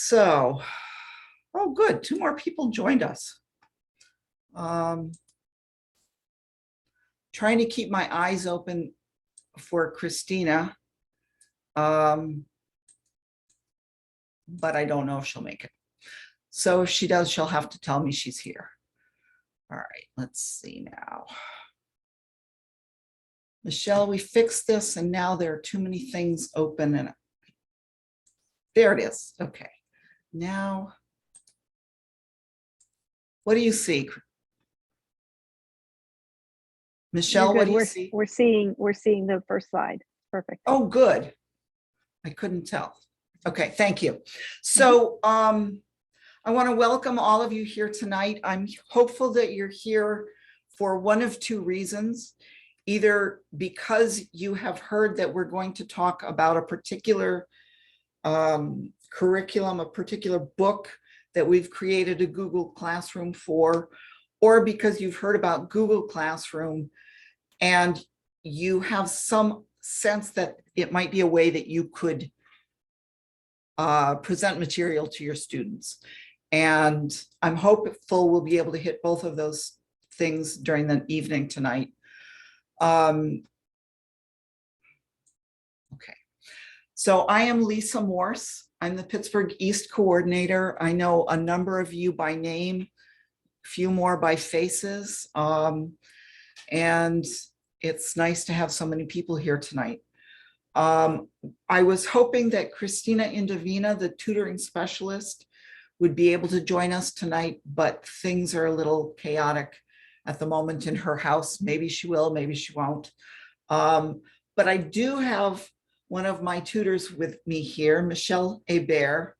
So, oh, good. 2 more people joined us. Trying to keep my eyes open for Christina. But I don't know if she'll make it. So if she does, she'll have to tell me she's here. All right, let's see now. Michelle, we fixed this and now there are too many things open and there it is. Okay, now, what do you see? Michelle, what do you see? We're seeing the first slide. Perfect. Oh, good. I couldn't tell. Okay, thank you. So I want to welcome all of you here tonight. I'm hopeful that you're here for one of 2 reasons. Either because you have heard that we're going to talk about a particular curriculum, a particular book that we've created a Google Classroom for, or because you've heard about Google Classroom and you have some sense that it might be a way that you could present material to your students. And I'm hopeful we'll be able to hit both of those things during the evening tonight. Okay, so I am Lisa Morse. I'm the Pittsburgh East coordinator. I know a number of you by name, a few more by faces. And it's nice to have so many people here tonight. I was hoping that Christina Indovina, the tutoring specialist, would be able to join us tonight, but things are a little chaotic at the moment in her house. Maybe she will, maybe she won't. But I do have one of my tutors with me here, Michelle Hebert.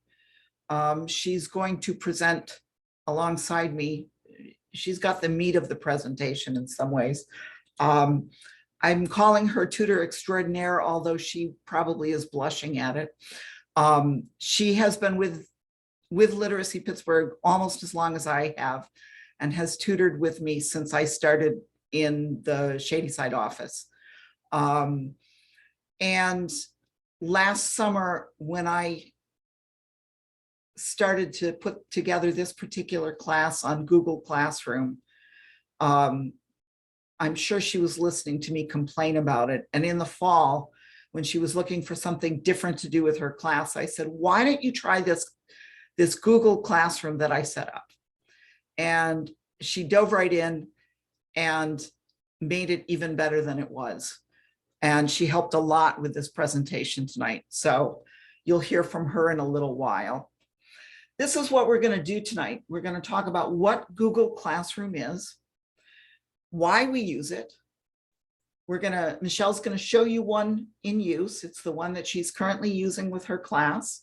She's going to present alongside me. She's got the meat of the presentation in some ways. I'm calling her tutor extraordinaire, although she probably is blushing at it. She has been with Literacy Pittsburgh almost as long as I have, and has tutored with me since I started in the Shadyside office. And last summer, when I started to put together this particular class on Google Classroom, I'm sure she was listening to me complain about it. And in the fall, when she was looking for something different to do with her class, I said, why don't you try this Google Classroom that I set up? And she dove right in and made it even better than it was. And she helped a lot with this presentation tonight. So you'll hear from her in a little while. This is what we're going to do tonight. We're going to talk about what Google Classroom is, why we use it. Michelle's going to show you one in use. It's the one that she's currently using with her class.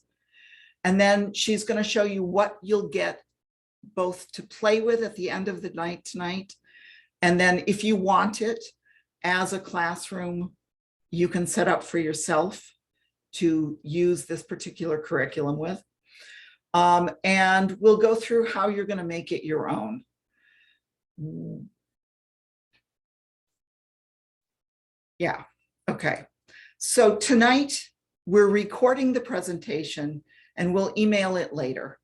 And then she's going to show you what you'll get both to play with at the end of the night tonight. And then if you want it as a classroom, you can set up for yourself to use this particular curriculum with. And we'll go through how you're going to make it your own. Yeah, okay. So tonight we're recording the presentation and we'll email it later.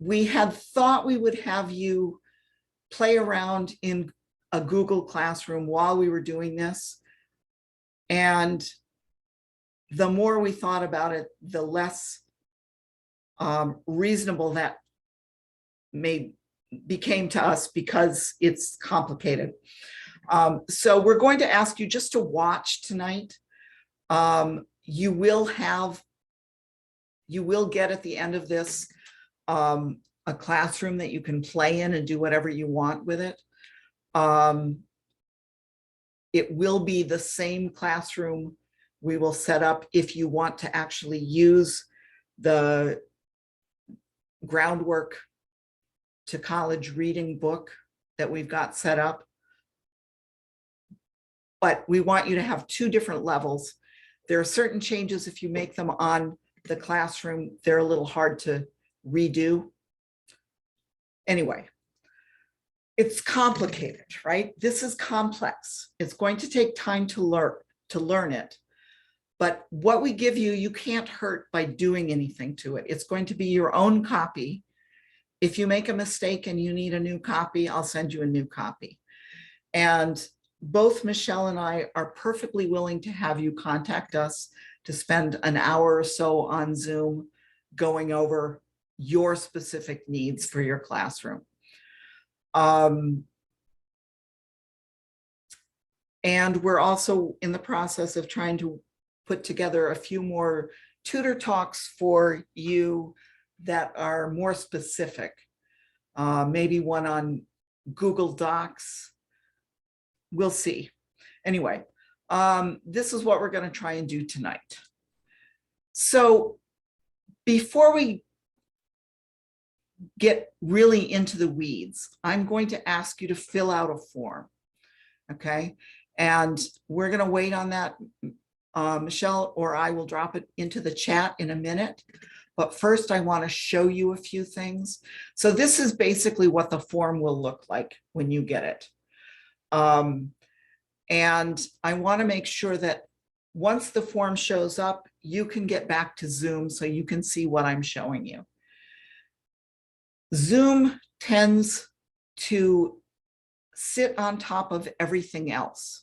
We had thought we would have you play around in a Google Classroom while we were doing this. And the more we thought about it, the less reasonable that became to us because it's complicated. So we're going to ask you just to watch tonight. You will get at the end of this a classroom that you can play in and do whatever you want with it. It will be the same classroom we will set up if you want to actually use the Groundwork to College reading book that we've got set up. But we want you to have 2 different levels. There are certain changes if you make them on the classroom, they're a little hard to redo. Anyway, it's complicated, right? This is complex. It's going to take time to learn it, But what we give you, you can't hurt by doing anything to it. It's going to be your own copy. If you make a mistake and you need a new copy, I'll send you a new copy. And both Michelle and I are perfectly willing to have you contact us to spend an hour or so on Zoom going over your specific needs for your classroom. And we're also in the process of trying to put together a few more tutor talks for you that are more specific. Maybe one on Google Docs. We'll see. Anyway, this is what we're going to try and do tonight. So before we get really into the weeds, I'm going to ask you to fill out a form. Okay. And we're going to wait on that. Michelle or I will drop it into the chat in a minute. But first, I want to show you a few things. So this is basically what the form will look like when you get it. And I want to make sure that once the form shows up, you can get back to Zoom so you can see what I'm showing you. Zoom tends to sit on top of everything else.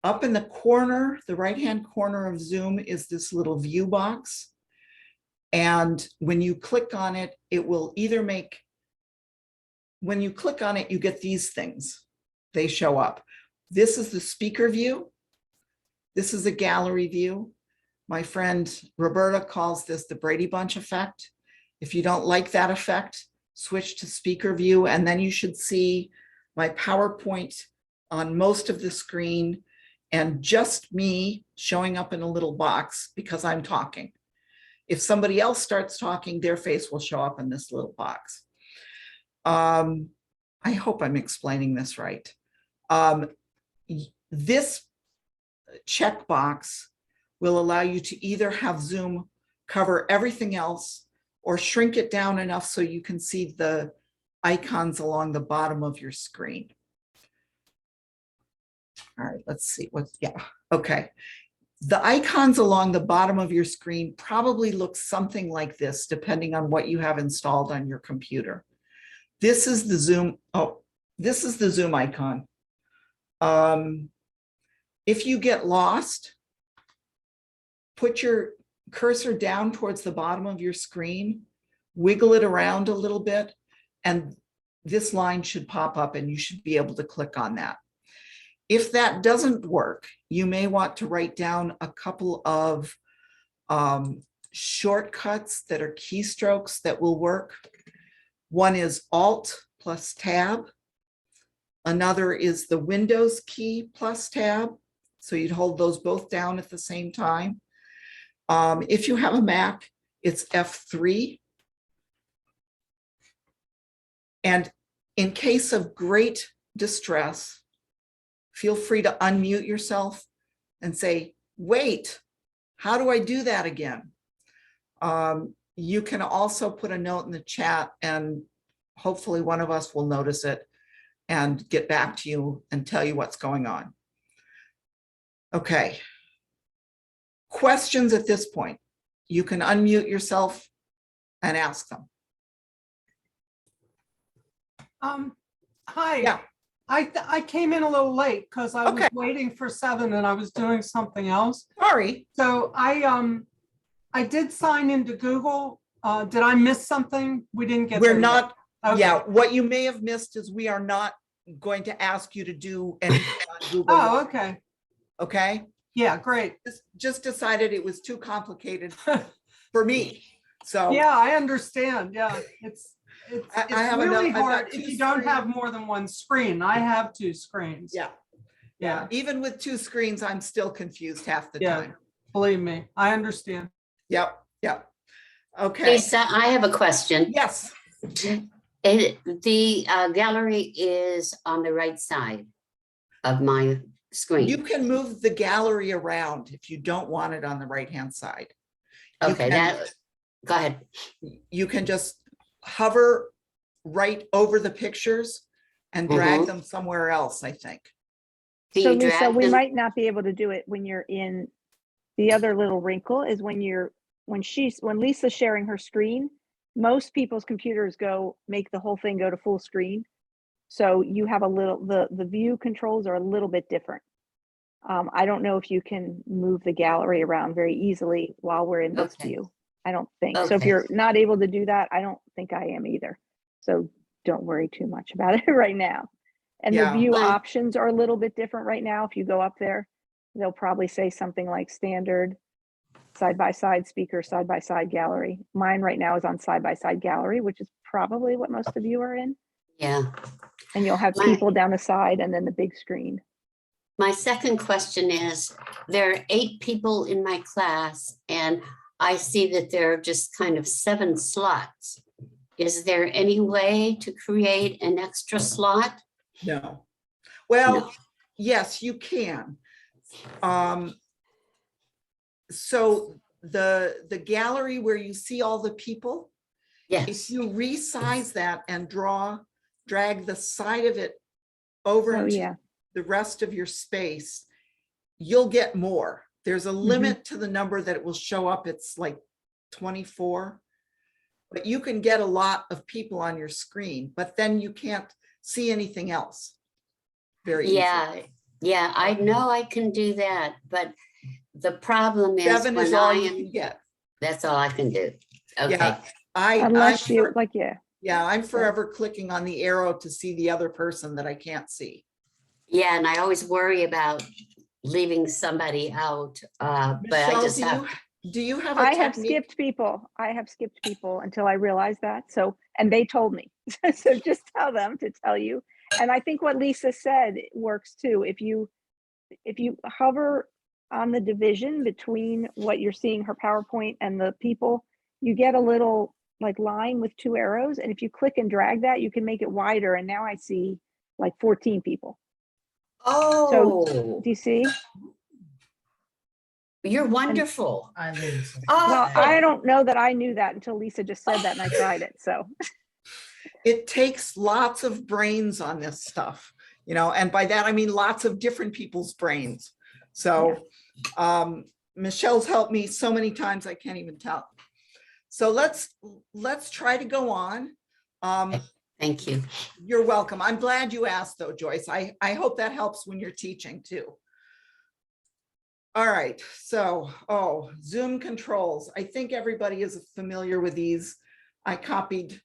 Up in the corner, the right-hand corner of Zoom is this little view box. And when you click on it, it will either make, when you click on it, you get these things. They show up. This is the speaker view. This is a gallery view. My friend Roberta calls this the Brady Bunch effect. If you don't like that effect, switch to speaker view, and then you should see my PowerPoint on most of the screen and just me showing up in a little box because I'm talking. If somebody else starts talking, their face will show up in this little box. I hope I'm explaining this right. This checkbox will allow you to either have Zoom cover everything else or shrink it down enough so you can see the icons along the bottom of your screen. All right, let's see what, yeah, okay. The icons along the bottom of your screen probably look something like this, depending on what you have installed on your computer. This is the Zoom, oh, this is the Zoom icon. If you get lost, put your cursor down towards the bottom of your screen, wiggle it around a little bit, and this line should pop up and you should be able to click on that. If that doesn't work, you may want to write down a couple of shortcuts that are keystrokes that will work. One is Alt plus Tab. Another is the Windows key plus Tab. So you'd hold those both down at the same time. If you have a Mac, it's F3. And in case of great distress, feel free to unmute yourself and say, wait, how do I do that again? You can also put a note in the chat and hopefully one of us will notice it and get back to you and tell you what's going on. Okay. Questions at this point? You can unmute yourself and ask them. Hi. Yeah. I came in a little late because I was waiting for 7 and I was doing something else. Sorry. So I did sign into Google. Did I miss something? We didn't get We're there not. yet. Okay. Yeah. What you may have missed is we are not going to ask you to do anything on Google. Oh, okay. Okay. Yeah, great. Just decided it was too complicated for me. So Yeah, I understand. Yeah, it's I have really enough, hard if you don't have more than one screen. I have 2 screens. Yeah. Yeah. Even with 2 screens, I'm still confused half the time. Believe me, I understand. Yep. Yep. Okay. Lisa, I have a question. Yes. The gallery is on the right side of my screen. You can move the gallery around if you don't want it on the right-hand side. Okay, go ahead. You can just hover right over the pictures and drag them somewhere else, I think. Do So you Lisa, drag we them? might not be able to do it when you're in the other little wrinkle is when Lisa's sharing her screen, most people's computers make the whole thing go to full screen. So you have the view controls are a little bit different. I don't know if you can move the gallery around very easily while we're in this Okay. view. I don't think. So if Okay. you're not able to do that, I don't think I am either. So don't worry too much about it right now. And Yeah. the view Fine. options are a little bit different right now. If you go up there, they'll probably say something like standard, side-by-side speaker, side-by-side gallery. Mine right now is on side-by-side gallery, which is probably what most of you are in. Yeah. And you'll have My- people down the side and then the big screen. My second question is, there are 8 people in my class and I see that there are just kind of 7 slots. Is there any way to create an extra slot? No. Well, No. yes, you can. So the gallery where you see all the people, if Yes. you resize that and drag the side of it over Oh, into yeah. the rest of your space, you'll get more. There's a limit to the number that it will show up. It's like 24, but you can get a lot of people on your screen, but then you can't see anything else. Very easy. Yeah, I know I can do that, but the problem is 7 is when all I you am, can get. that's all I can do. Okay. Yeah, Unless you, like, yeah. yeah, I'm forever clicking on the arrow to see the other person that I can't see. Yeah, and I always worry about leaving somebody out, but I Michelle, just have, do you have a I have technique? skipped people. I have skipped people until I realized that. So, and they told me. So just tell them to tell you. And I think what Lisa said works too. If you hover on the division between what you're seeing her PowerPoint and the people, you get a little like line with 2 arrows. And if you click and drag that, you can make it wider. And now I see like 14 people. oh, Do you see? you're wonderful. Well, I don't know that I knew that until Lisa just said that and I tried it. So It takes lots of brains on this stuff, you know, and by that I mean lots of different people's brains. So Michelle's helped me so many times I can't even tell. So let's try to go on. Thank you. You're welcome. I'm glad you asked though, Joyce. I hope that helps when you're teaching too. All right, so, Zoom controls. I think everybody is familiar with these. I copied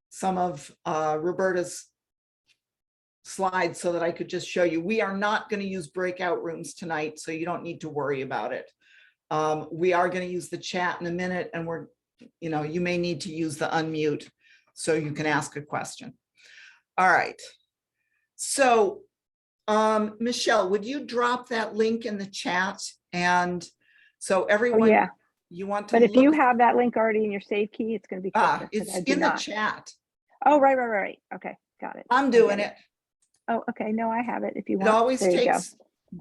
some of Roberta's slides so that I could just show you. We are not going to use breakout rooms tonight, so you don't need to worry about it. We are going to use the chat in a minute, and you may need to use the unmute so you can ask a question. All right, so Michelle, would you drop that link in the chat? And so everyone, yeah. you want to But if you look- have that link already in your save key, it's going to be quicker. 'Cause it's I do in the not. chat. Oh, right. Okay, got it. I'm I doing get it. Oh, okay. No, I have it. If you It want, always there you go.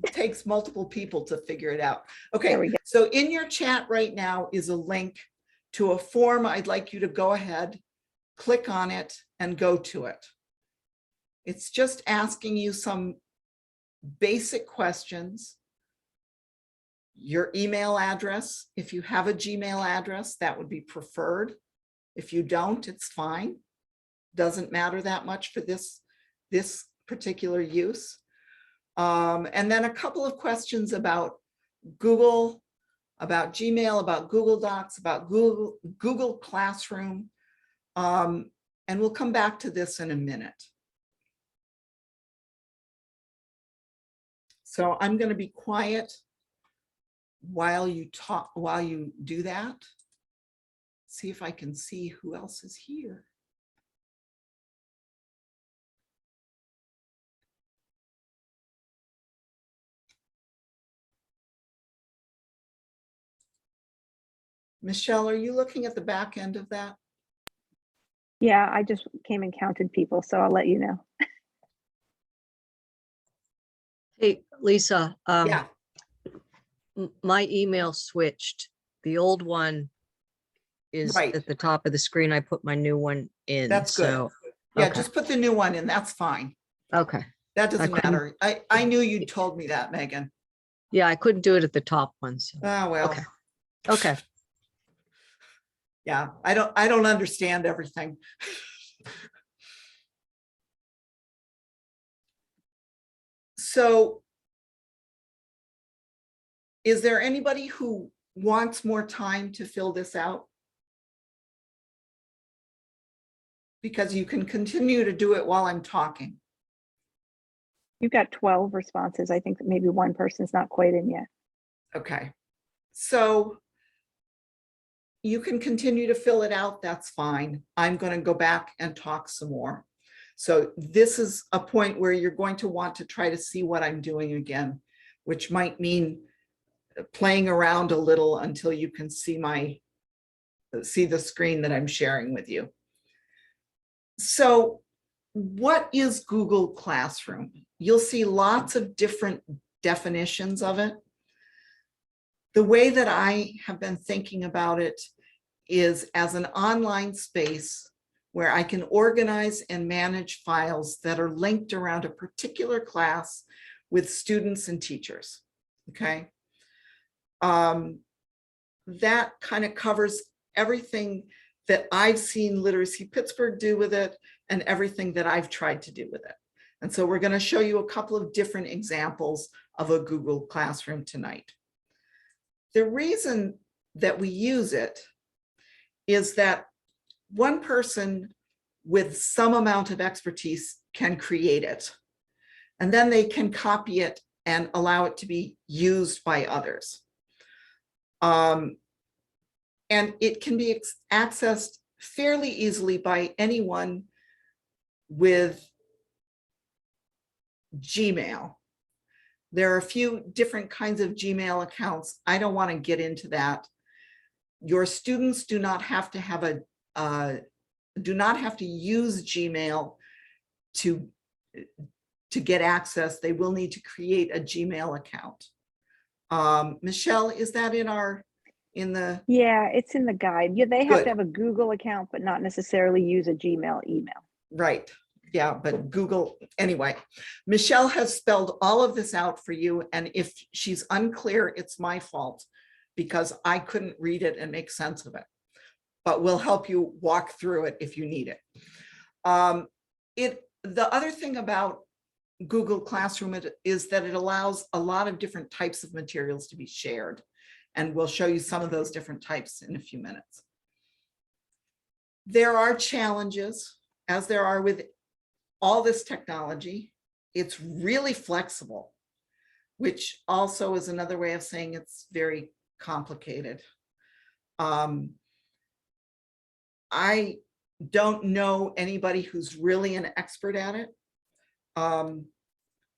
takes multiple people to figure it out. There Okay, we go. so in your chat right now is a link to a form. I'd like you to go ahead, click on it, and go to it. It's just asking you some basic questions. Your email address, if you have a Gmail address, that would be preferred. If you don't, it's fine. Doesn't matter that much for this particular use. And then a couple of questions about Google, about Gmail, about Google Docs, about Google Classroom. And we'll come back to this in a minute. So I'm going to be quiet while you do that. See if I can see who else is here. Michelle, are you looking at the back end of that? Yeah, I just came and counted people, so I'll let you know. Hey, Lisa, Yeah, my email switched. The old one is Right. at the top of the screen. I put my new one in. That's good. So, yeah, okay. just put the new one in. That's fine. Okay. That doesn't couldn't- matter. I knew you told me that, Megan. Yeah, I couldn't do it at the top one. So. Oh, well, Okay. Okay. yeah, I don't understand everything. So is there anybody who wants more time to fill this out? Because you can continue to do it while I'm talking. You've got 12 responses. I think that maybe one person's not quite in yet. Okay, so you can continue to fill it out, that's fine. I'm going to go back and talk some more. So this is a point where you're going to want to try to see what I'm doing again, which might mean playing around a little until you can see the screen that I'm sharing with you. So what is Google Classroom? You'll see lots of different definitions of it. The way that I have been thinking about it is as an online space where I can organize and manage files that are linked around a particular class with students and teachers, okay? That kind of covers everything that I've seen Literacy Pittsburgh do with it and everything that I've tried to do with it. And so we're going to show you a couple of different examples of a Google Classroom tonight. The reason that we use it is that one person with some amount of expertise can create it, and then they can copy it and allow it to be used by others. And it can be accessed fairly easily by anyone with Gmail. There are a few different kinds of Gmail accounts. I don't want to get into that. Your students do not have to have do not have to use Gmail to get access. They will need to create a Gmail account. Michelle, is that in the? Yeah, it's in the guide. Yeah, they have Good. to have a Google account, but not necessarily use a Gmail email. Right. Yeah, but Google, anyway, Michelle has spelled all of this out for you. And if she's unclear, it's my fault because I couldn't read it and make sense of it. But we'll help you walk through it if you need it. The other thing about Google Classroom is that it allows a lot of different types of materials to be shared. And we'll show you some of those different types in a few minutes. There are challenges, as there are with all this technology. It's really flexible, which also is another way of saying it's very complicated. I don't know anybody who's really an expert at it.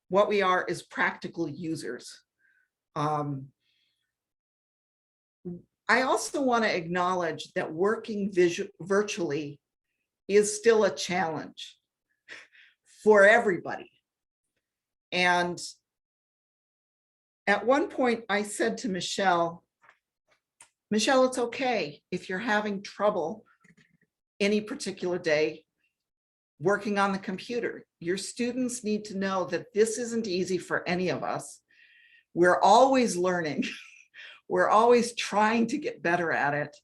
What we are is practical users. I also want to acknowledge that working virtually is still a challenge for everybody. And at one point I said to Michelle, it's okay if you're having trouble any particular day working on the computer. Your students need to know that this isn't easy for any of us. We're always learning. We're always trying to get better at it.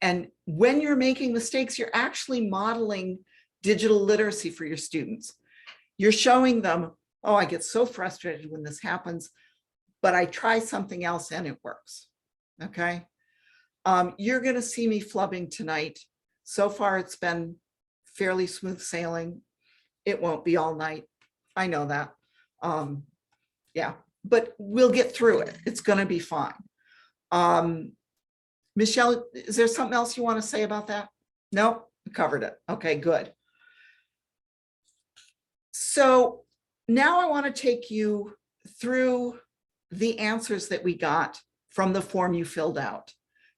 And when you're making mistakes, you're actually modeling digital literacy for your students. You're showing them, oh, I get so frustrated when this happens, but I try something else and it works, okay? You're gonna see me flubbing tonight. So far, it's been fairly smooth sailing. It won't be all night. I know that. Yeah, but we'll get through it. It's gonna be fine. Michelle, is there something else you want to say about that? No, we covered it. Okay, good. So now I want to take you through the answers that we got from the form you filled out.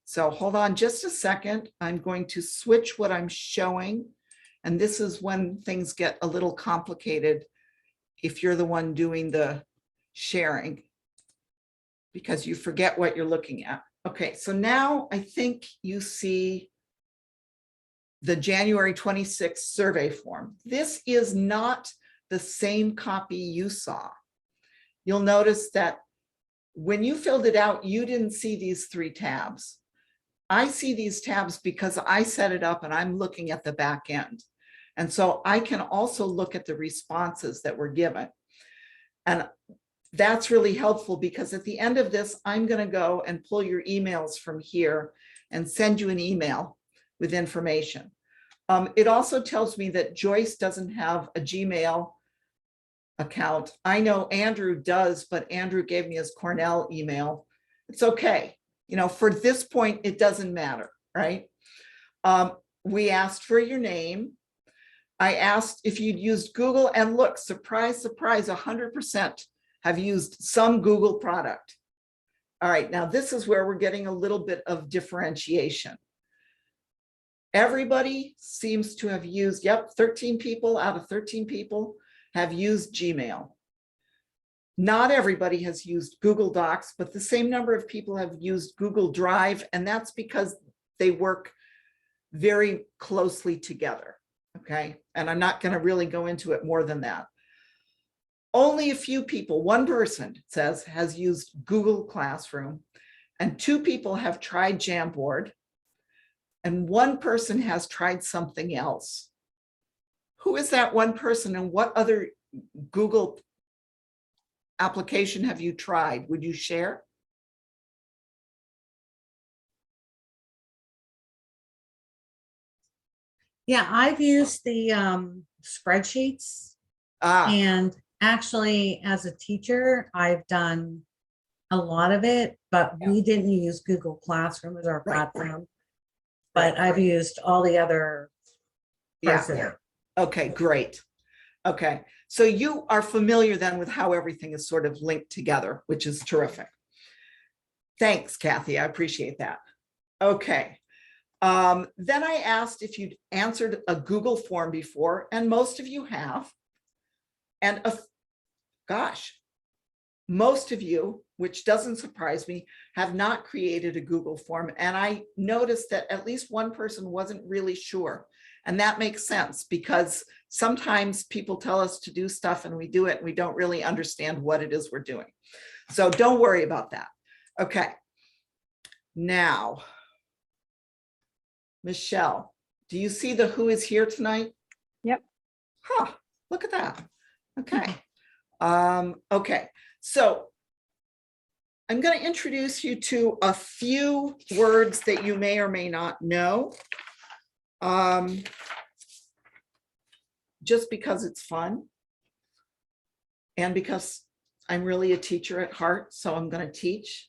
So hold on just a second. I'm going to switch what I'm showing. And this is when things get a little complicated if you're the one doing the sharing, because you forget what you're looking at. Okay, so now I think you see the January 26th survey form. This is not the same copy you saw. You'll notice that when you filled it out, you didn't see these 3 tabs. I see these tabs because I set it up and I'm looking at the back end. And so I can also look at the responses that were given. And that's really helpful because at the end of this, I'm going to go and pull your emails from here and send you an email with information. It also tells me that Joyce doesn't have a Gmail account. I know Andrew does, but Andrew gave me his Cornell email. It's okay. You know, for this point, it doesn't matter, right? We asked for your name. I asked if you'd used Google, and look, surprise, surprise, 100% have used some Google product. All right, now this is where we're getting a little bit of differentiation. Everybody seems to have used, 13 people out of 13 people have used Gmail. Not everybody has used Google Docs, but the same number of people have used Google Drive, and that's because they work very closely together, okay? And I'm not going to really go into it more than that. Only a few people, one person says, has used Google Classroom, and 2 people have tried Jamboard, and 1 person has tried something else. Who is that one person, and what other Google application have you tried? Would you share? Yeah, I've used the spreadsheets, and actually as a teacher, I've done a lot of it, but we didn't use Google Classroom as our platform. But I've used all the other parts of it. Okay, great. Okay, so you are familiar then with how everything is sort of linked together, which is terrific. Thanks, Kathy. I appreciate that. Okay. Then I asked if you'd answered a Google form before, and most of you have. And gosh, most of you, which doesn't surprise me, have not created a Google form. And I noticed that at least one person wasn't really sure. And that makes sense because sometimes people tell us to do stuff and we do it and we don't really understand what it is we're doing. So don't worry about that. Okay. Now, Michelle, do you see the who is here tonight? Yep. Huh, look at that. Okay. Okay, so I'm going to introduce you to a few words that you may or may not know. Just because it's fun and because I'm really a teacher at heart, so I'm going to teach.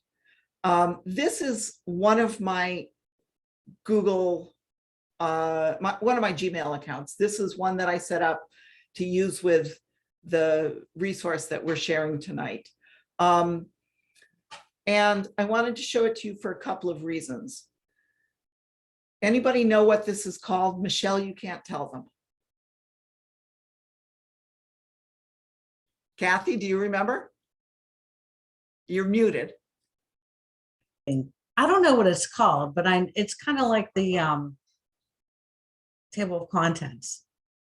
This is one of my Google, one of my Gmail accounts. This is one that I set up to use with the resource that we're sharing tonight. And I wanted to show it to you for a couple of reasons. Anybody know what this is called? Michelle, you can't tell them. Kathy, do you remember? You're muted. I don't know what it's called, but it's kind of like the table of contents,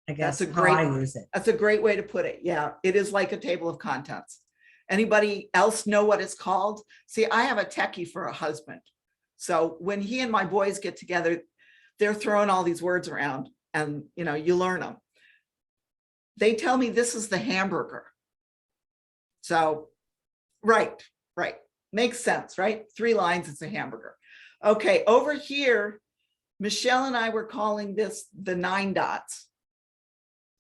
I guess. That's a how great, I use it. That's a great way to put it. Yeah, it is like a table of contents. Anybody else know what it's called? See, I have a techie for a husband. So when he and my boys get together, they're throwing all these words around and, you know, you learn them. They tell me this is the hamburger. So, right. Makes sense, right? 3 lines, it's a hamburger. Okay, over here, Michelle and I were calling this the 9 dots,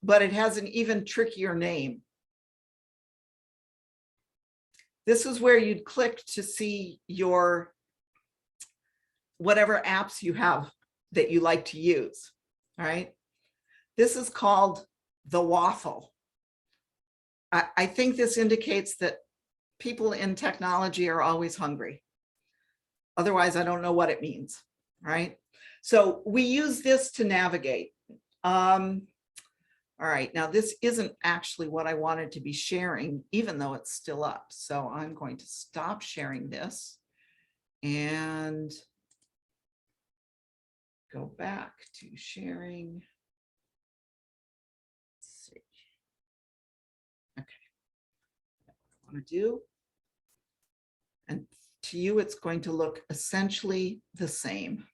but it has an even trickier name. This is where you'd click to see your whatever apps you have that you like to use, all right? This is called the waffle. I think this indicates that people in technology are always hungry. Otherwise, I don't know what it means, right? So we use this to navigate. All right, now this isn't actually what I wanted to be sharing, even though it's still up. So I'm going to stop sharing this and go back to sharing. Let's see. Okay, what I want to do. And to you, it's going to look essentially the same.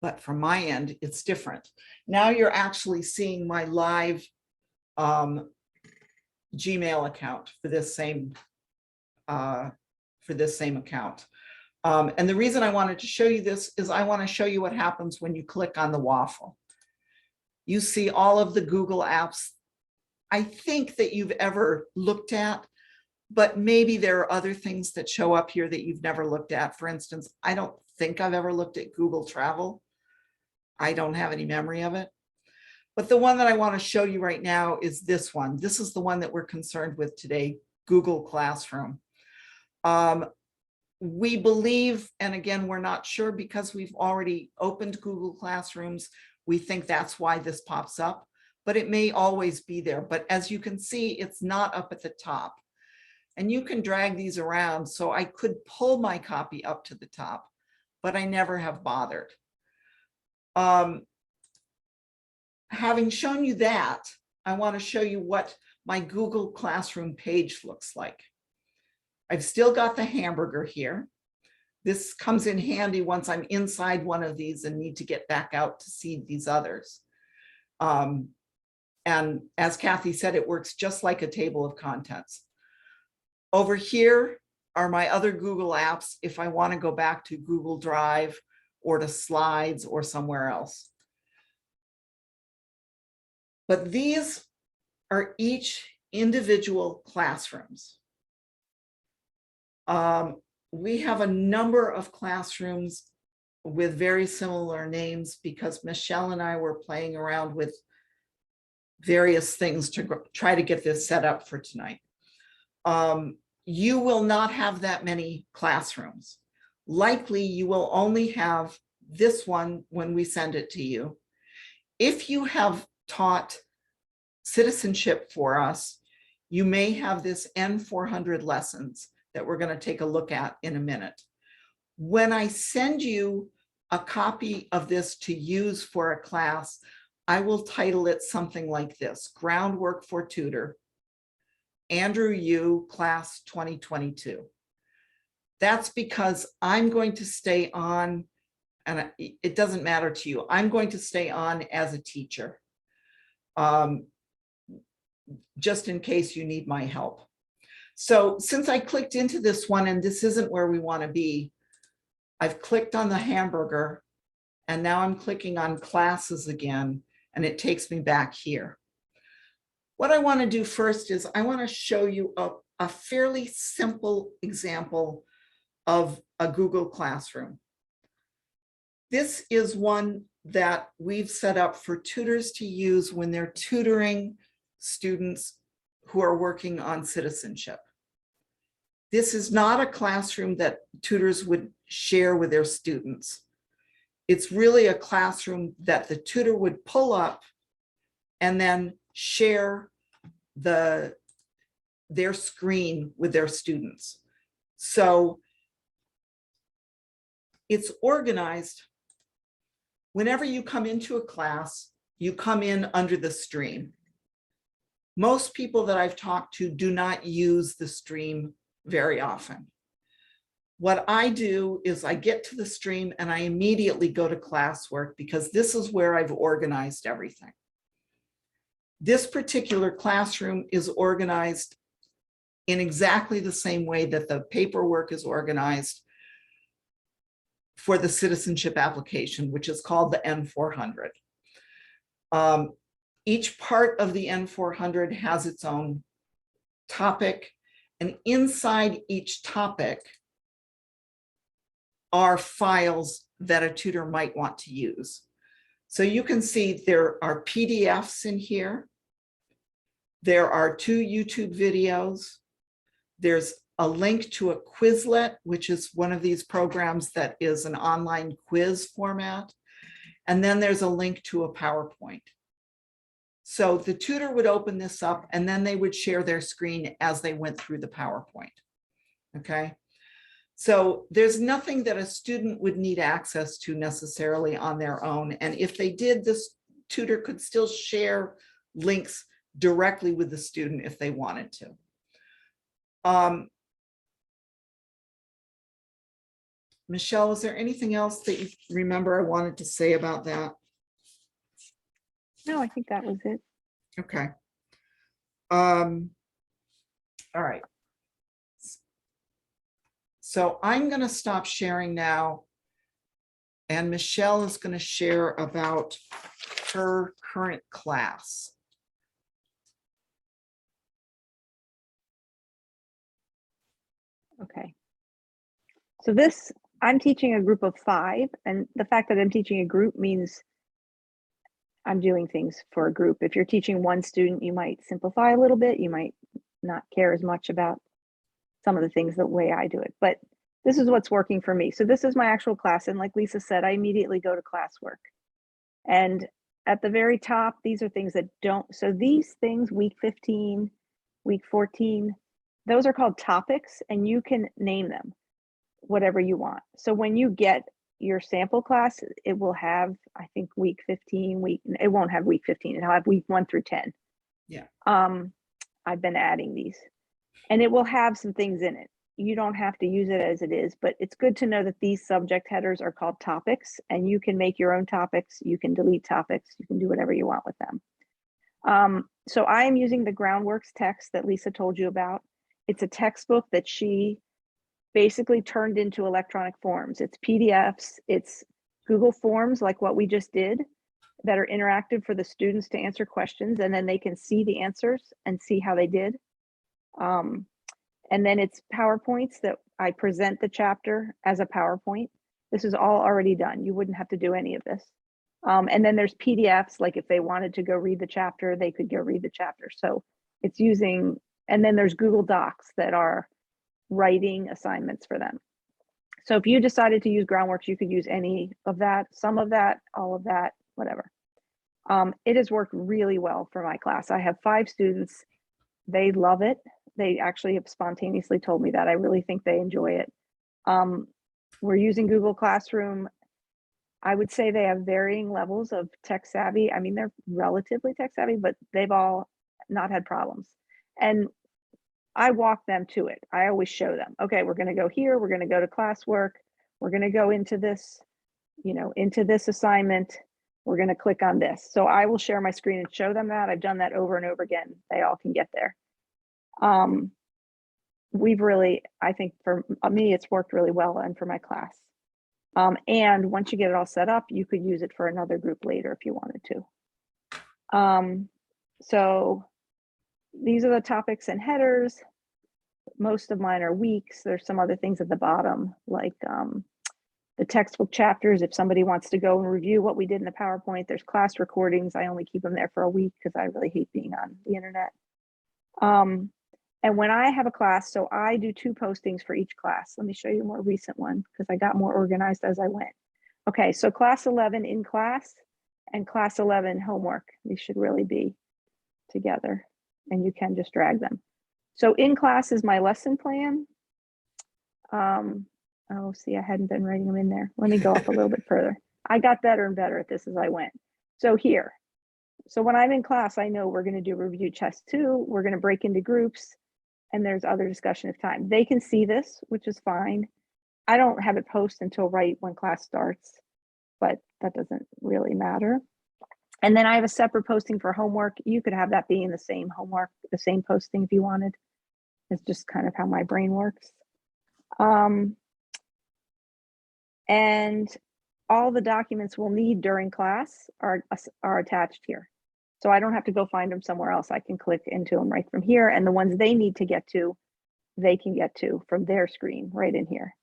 But from my end, it's different. Now you're actually seeing my live Gmail account for this same account. And the reason I wanted to show you this is I want to show you what happens when you click on the waffle. You see all of the Google apps I think that you've ever looked at, but maybe there are other things that show up here that you've never looked at. For instance, I don't think I've ever looked at Google Travel. I don't have any memory of it. But the one that I want to show you right now is this one. This is the one that we're concerned with today, Google Classroom. We believe, and again, we're not sure because we've already opened Google Classrooms. We think that's why this pops up, but it may always be there. But as you can see, it's not up at the top. And you can drag these around. So I could pull my copy up to the top, but I never have bothered. Having shown you that, I want to show you what my Google Classroom page looks like. I've still got the hamburger here. This comes in handy once I'm inside one of these and need to get back out to see these others. And as Kathy said, it works just like a table of contents. Over here are my other Google apps if I want to go back to Google Drive or to Slides or somewhere else. But these are each individual classrooms. We have a number of classrooms with very similar names because Michelle and I were playing around with various things to try to get this set up for tonight. You will not have that many classrooms. Likely you will only have this one when we send it to you. If you have taught citizenship for us, you may have this N400 lessons that we're going to take a look at in a minute. When I send you a copy of this to use for a class, I will title it something like this: Groundwork for Tutor, Andrew Yu, Class 2022. That's because I'm going to stay on, and it doesn't matter to you, I'm going to stay on as a teacher, just in case you need my help. So since I clicked into this one and this isn't where we want to be, I've clicked on the hamburger and now I'm clicking on classes again and it takes me back here. What I want to do first is I want to show you a fairly simple example of a Google Classroom. This is one that we've set up for tutors to use when they're tutoring students who are working on citizenship. This is not a classroom that tutors would share with their students. It's really a classroom that the tutor would pull up and then share their screen with their students. So it's organized. Whenever you come into a class, you come in under the stream. Most people that I've talked to do not use the stream very often. What I do is I get to the stream and I immediately go to classwork because this is where I've organized everything. This particular classroom is organized in exactly the same way that the paperwork is organized for the citizenship application, which is called the N400. Each part of the N400 has its own topic, and inside each topic are files that a tutor might want to use. So you can see there are PDFs in here. There are 2 YouTube videos. There's a link to a Quizlet, which is one of these programs that is an online quiz format. And then there's a link to a PowerPoint. So the tutor would open this up and then they would share their screen as they went through the PowerPoint. Okay. So there's nothing that a student would need access to necessarily on their own. And if they did, this tutor could still share links directly with the student if they wanted to. Michelle, is there anything else that you remember I wanted to say about that? No, I think that was it. Okay. All right. So I'm going to stop sharing now. And Michelle is going to share about her current class. Okay. So this, I'm teaching a group of 5, and the fact that I'm teaching a group means I'm doing things for a group. If you're teaching one student, you might simplify a little bit. You might not care as much about some of the things the way I do it, but this is what's working for me. So this is my actual class. And like Lisa said, I immediately go to classwork. And at the very top, these are things that don't, so these things, week 15, week 14, those are called topics, and you can name them whatever you want. So when you get your sample class, it will have, I think, week 15, it won't have week 15, it'll have week 1 through 10. Yeah. I've been adding these, and it will have some things in it. You don't have to use it as it is, but it's good to know that these subject headers are called topics, and you can make your own topics. You can delete topics. You can do whatever you want with them. So I am using the Groundworks text that Lisa told you about. It's a textbook that she basically turned into electronic forms. It's PDFs, it's Google Forms like what we just did that are interactive for the students to answer questions, and then they can see the answers and see how they did. And then it's PowerPoints that I present the chapter as a PowerPoint. This is all already done. You wouldn't have to do any of this. And then there's PDFs, like if they wanted to go read the chapter, they could go read the chapter. So it's using, and then there's Google Docs that are writing assignments for them. So if you decided to use Groundworks, you could use any of that, some of that, all of that, whatever. It has worked really well for my class. I have 5 students. They love it. They actually have spontaneously told me that. I really think they enjoy it. We're using Google Classroom. I would say they have varying levels of tech savvy. I mean, they're relatively tech savvy, but they've all not had problems. And I walk them to it. I always show them, okay, we're going to go here. We're going to go to classwork. We're going to go into this, into this assignment. We're going to click on this. So I will share my screen and show them that. I've done that over and over again. They all can get there. We've really, I think for me, it's worked really well and for my class. And once you get it all set up, you could use it for another group later if you wanted to. So these are the topics and headers. Most of mine are weeks. There's some other things at the bottom, like the textbook chapters. If somebody wants to go and review what we did in the PowerPoint, there's class recordings. I only keep them there for a week because I really hate being on the internet. And when I have a class, so I do 2 postings for each class. Let me show you a more recent one because I got more organized as I went. Okay, so class 11 in class and class 11 homework. These should really be together, and you can just drag them. So in class is my lesson plan. Oh, see, I hadn't been writing them in there. Let me go up a little bit further. I got better and better at this as I went. So here, so when I'm in class, I know we're going to do review test 2. We're going to break into groups, and there's other discussion if time. They can see this, which is fine. I don't have it post until right when class starts, but that doesn't really matter. And then I have a separate posting for homework. You could have that being the same homework, the same posting if you wanted. It's just kind of how my brain works. And all the documents we'll need during class are attached here. So I don't have to go find them somewhere else. I can click into them right from here. And the ones they need to get to, they can get to from their screen right in here.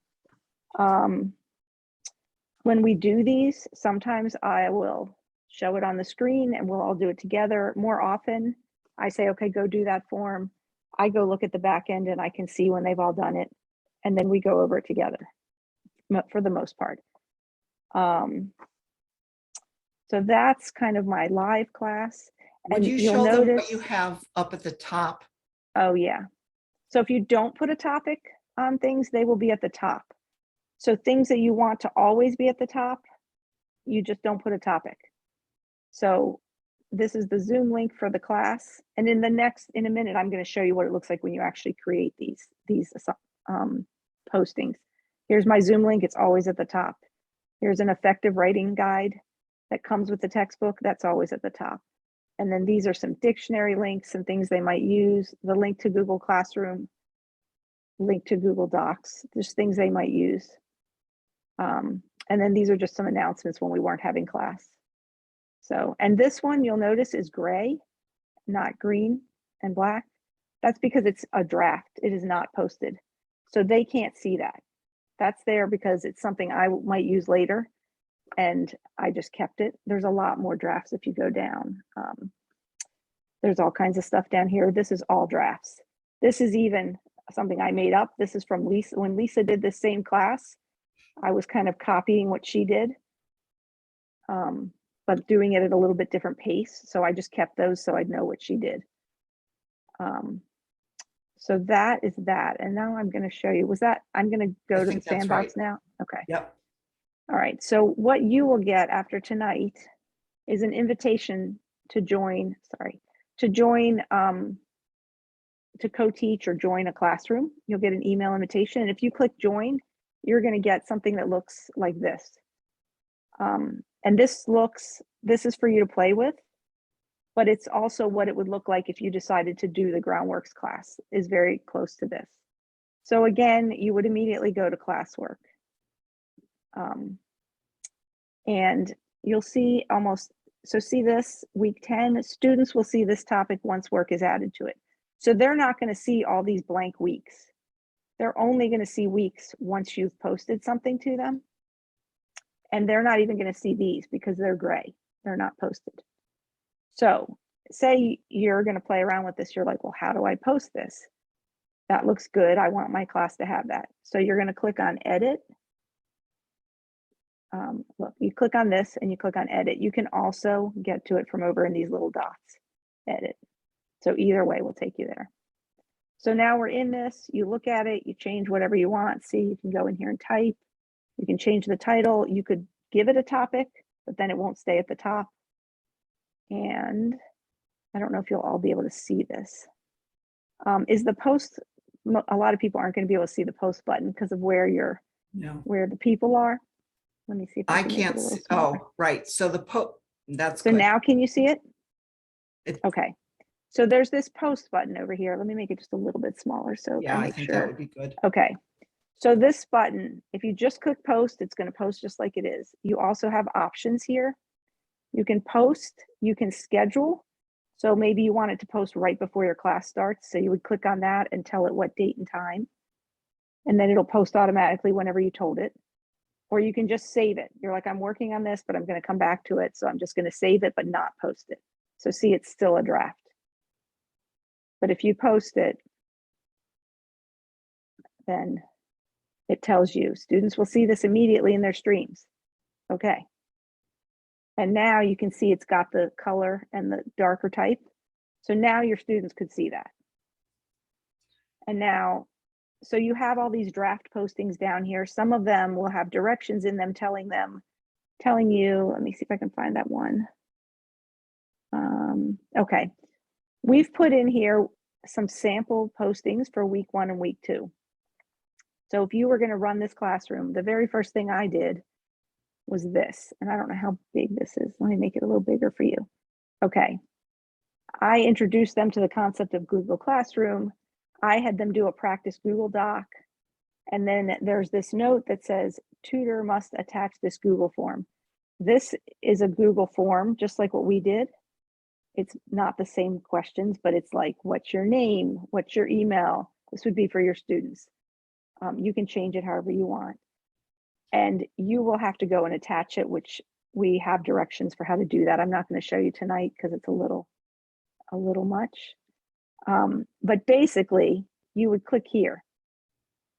When we do these, sometimes I will show it on the screen and we'll all do it together. More often, I say, okay, go do that form. I go look at the back end and I can see when they've all done it. And then we go over it together for the most part. So that's kind of my live class. Would And you you'll show them notice, what you have up at the top? oh yeah. So if you don't put a topic on things, they will be at the top. So things that you want to always be at the top, you just don't put a topic. So this is the Zoom link for the class. And in a minute, I'm going to show you what it looks like when you actually create these postings. Here's my Zoom link. It's always at the top. Here's an effective writing guide that comes with the textbook. That's always at the top. And then these are some dictionary links and things they might use. The link to Google Classroom, link to Google Docs, just things they might use. And then these are just some announcements when we weren't having class. So, and this one you'll notice is gray, not green and black. That's because it's a draft. It is not posted. So they can't see that. That's there because it's something I might use later. And I just kept it. There's a lot more drafts if you go down. There's all kinds of stuff down here. This is all drafts. This is even something I made up. This is from Lisa. When Lisa did this same class, I was kind of copying what she did, but doing it at a little bit different pace. So I just kept those so I'd know what she did. So that is that. And now I'm going to show you, I'm going to go to the sandbox now. Okay. Yep. All right. So what you will get after tonight is an invitation to join, to co-teach or join a classroom. You'll get an email invitation. And if you click join, you're going to get something that looks like this. And this is for you to play with, but it's also what it would look like if you decided to do the Groundworks class, is very close to this. So again, you would immediately go to classwork. And you'll see see this week 10, students will see this topic once work is added to it. So they're not going to see all these blank weeks. They're only going to see weeks once you've posted something to them. And they're not even going to see these because they're gray. They're not posted. So say you're going to play around with this. You're like, well, how do I post this? That looks good. I want my class to have that. So you're going to click on edit. Look, you click on this and you click on edit. You can also get to it from over in these little dots, edit. So either way will take you there. So now we're in this, you look at it, you change whatever you want. See, you can go in here and type. You can change the title. You could give it a topic, but then it won't stay at the top. And I don't know if you'll all be able to see this. Is the post, a lot of people aren't going to be able to see the post button because of where where the people are. Let me see if I can make can't it a little see. smaller. Oh, right. So that's So good. now can you see it? Okay. So there's this post button over here. Let me make it just a little bit smaller so Yeah, I make think sure. that would be good. Okay. So this button, if you just click post, it's going to post just like it is. You also have options here. You can post, you can schedule. So maybe you want it to post right before your class starts. So you would click on that and tell it what date and time. And then it'll post automatically whenever you told it. Or you can just save it. You're like, I'm working on this, but I'm going to come back to it. So I'm just going to save it, but not post it. So see, it's still a draft. But if you post it, then it tells you students will see this immediately in their streams. Okay. And now you can see it's got the color and the darker type. So now your students could see that. And now, so you have all these draft postings down here. Some of them will have directions in them telling you, let me see if I can find that one. Okay. We've put in here some sample postings for week 1 and week 2. So if you were going to run this classroom, the very first thing I did was this, and I don't know how big this is. Let me make it a little bigger for you. Okay. I introduced them to the concept of Google Classroom. I had them do a practice Google Doc. And then there's this note that says, tutor must attach this Google form. This is a Google form, just like what we did. It's not the same questions, but it's like, what's your name? What's your email? This would be for your students. You can change it however you want. And you will have to go and attach it, which we have directions for how to do that. I'm not going to show you tonight because it's a little much. But basically, you would click here.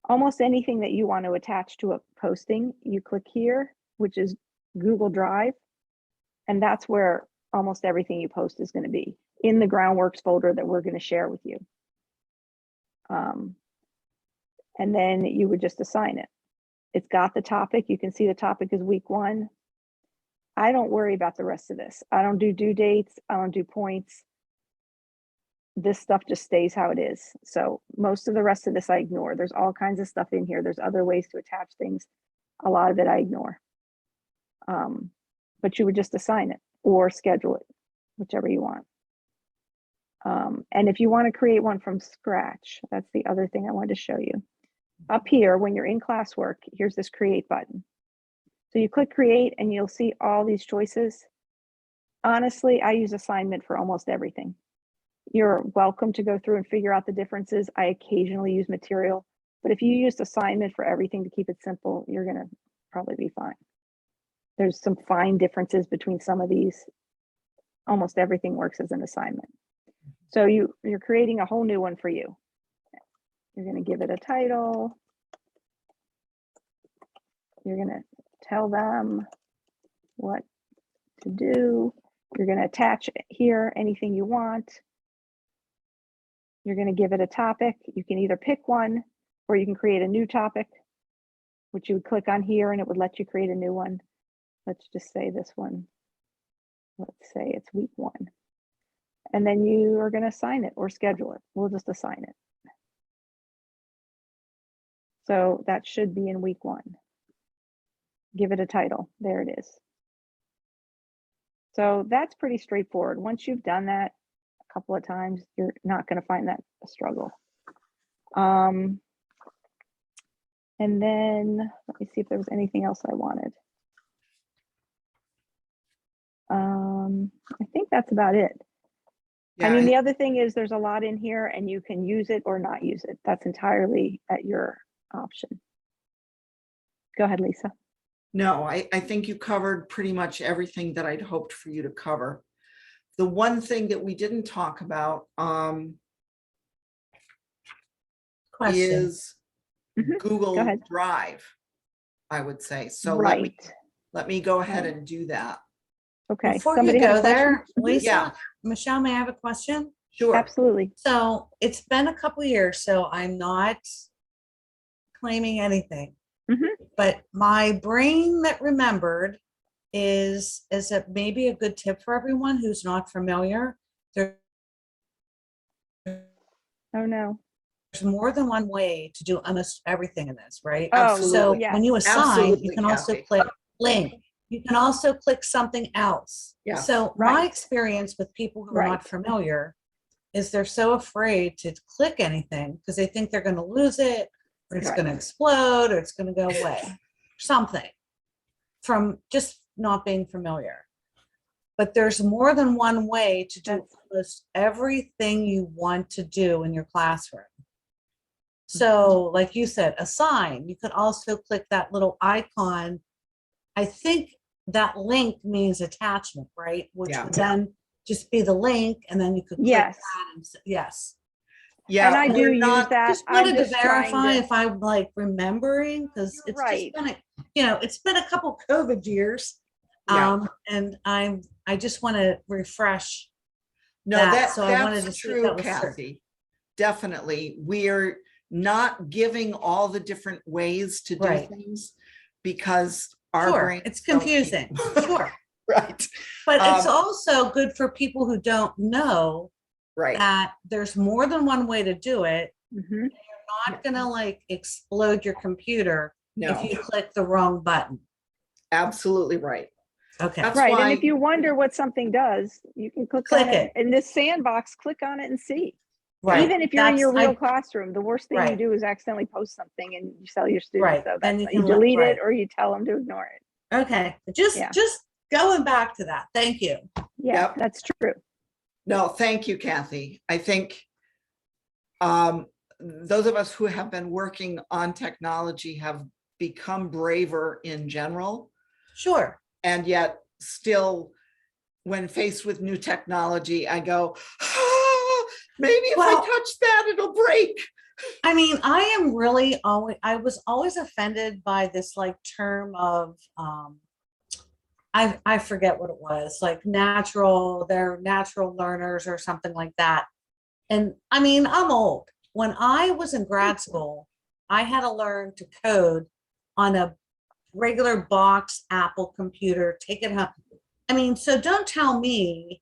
Almost anything that you want to attach to a posting, you click here, which is Google Drive. And that's where almost everything you post is going to be in the Groundworks folder that we're going to share with you. And then you would just assign it. It's got the topic. You can see the topic is week 1. I don't worry about the rest of this. I don't do due dates. I don't do points. this stuff just stays how it is. So most of the rest of this I ignore. There's all kinds of stuff in here. There's other ways to attach things. A lot of it I ignore. But you would just assign it or schedule it, whichever you want. And if you want to create one from scratch, that's the other thing I wanted to show you. Up here, when you're in classwork, here's this create button. So you click create and you'll see all these choices. Honestly, I use assignment for almost everything. You're welcome to go through and figure out the differences. I occasionally use material, but if you use assignment for everything to keep it simple, you're gonna probably be fine. There's some fine differences between some of these. Almost everything works as an assignment. So you're creating a whole new one for you. You're gonna give it a title. You're gonna tell them what to do. You're gonna attach here anything you want. You're gonna give it a topic. You can either pick one or you can create a new topic, which you would click on here and it would let you create a new one. Let's just say this one. Let's say it's week 1. And then you are gonna assign it or schedule it. We'll just assign it. So that should be in week 1. Give it a title. There it is. So that's pretty straightforward. Once you've done that a couple of times, you're not going to find that a struggle. And then let me see if there was anything else I wanted. I think that's about it. Yeah, I mean, the other thing is there's a lot in here and you can use it or not use it. That's entirely at your option. Go ahead, Lisa. no, I think you covered pretty much everything that I'd hoped for you to cover. The one thing that we didn't talk about Question. is Go Google ahead. Drive, I would say. So Right. let me go ahead and do that. Okay. Before Somebody you have a go question? there, Lisa, Yeah. Michelle, may I have a question? Sure. Absolutely. So it's been a couple years, so I'm not claiming anything. Mhm. But my brain that remembered is it maybe a good tip for everyone who's not familiar. There's Oh, no. more than one way to do almost everything in this, right? Oh, Absolutely. So yes. when you assign, Absolutely, you can also Kathy. click link. You can also click something else. Yeah. So my Right. experience with people who are Right. not familiar is they're so afraid to click anything because they think they're going to lose it or it's Right. going to explode or it's going to go away. Something from just not being familiar. But there's more than one way to do That's- almost everything you want to do in your classroom. So like you said, assign, you could also click that little icon. I think that link means attachment, right? Which Yeah. would then just be the link and then you could click Yes. that and yes. Yeah. And I we're do use not- that. Just I'm wanted to just trying verify to- if I'm like remembering, because You're it's right. just been, it's been a couple COVID years. Yeah. And I just want to refresh. No, that, so I wanted that's to see if true, that was true. Kathy. Definitely. We're not giving all the different ways to do Right. things because our Sure, brains it's don't confusing. keep- Sure. Right. But it's Um, also good for people who don't know Right. that there's more than one way to do it. Mhm. You're not gonna like explode your computer No, if you click the wrong button. absolutely right. Okay. That's Right. why- And if you wonder what something does, you can click Click on it. In this sandbox, click on it and see. Right. Even if you're in your That's- real classroom, the worst thing you Right. do is accidentally post something and you tell your Right. students. So Then that's you you can let- delete right. it or you tell them to ignore it. Okay. Yeah. Just going back to that. Thank you. Yeah, Yep. that's true. No, thank you, Kathy. I think those of us who have been working on technology have become braver in general, Sure. and yet still, when faced with new technology, I go, maybe if I Well- touch that, it'll break. I mean, I was always offended by this like term of, I forget what it was, like they're natural learners or something like that. And I mean, I'm old. When I was in grad school, I had to learn to code on a regular box Apple computer, take it home. I mean, so don't tell me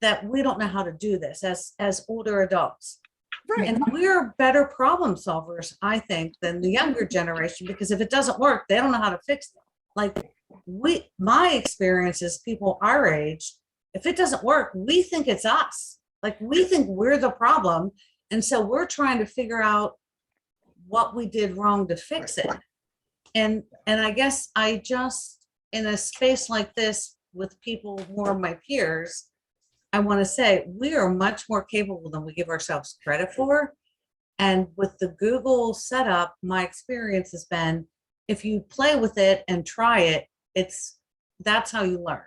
that we don't know how to do this as older adults. Right. And we're better problem solvers, I think, than the younger generation, because if it doesn't work, they don't know how to fix it. Like my experience is people our age, if it doesn't work, we think it's us. Like we think we're the problem. And so we're trying to figure out what we did wrong to fix it. And I guess I just, in a space like this with people more of my peers, I want to say we are much more capable than we give ourselves credit for. And with the Google setup, my experience has been, if you play with it and try it, that's how you learn.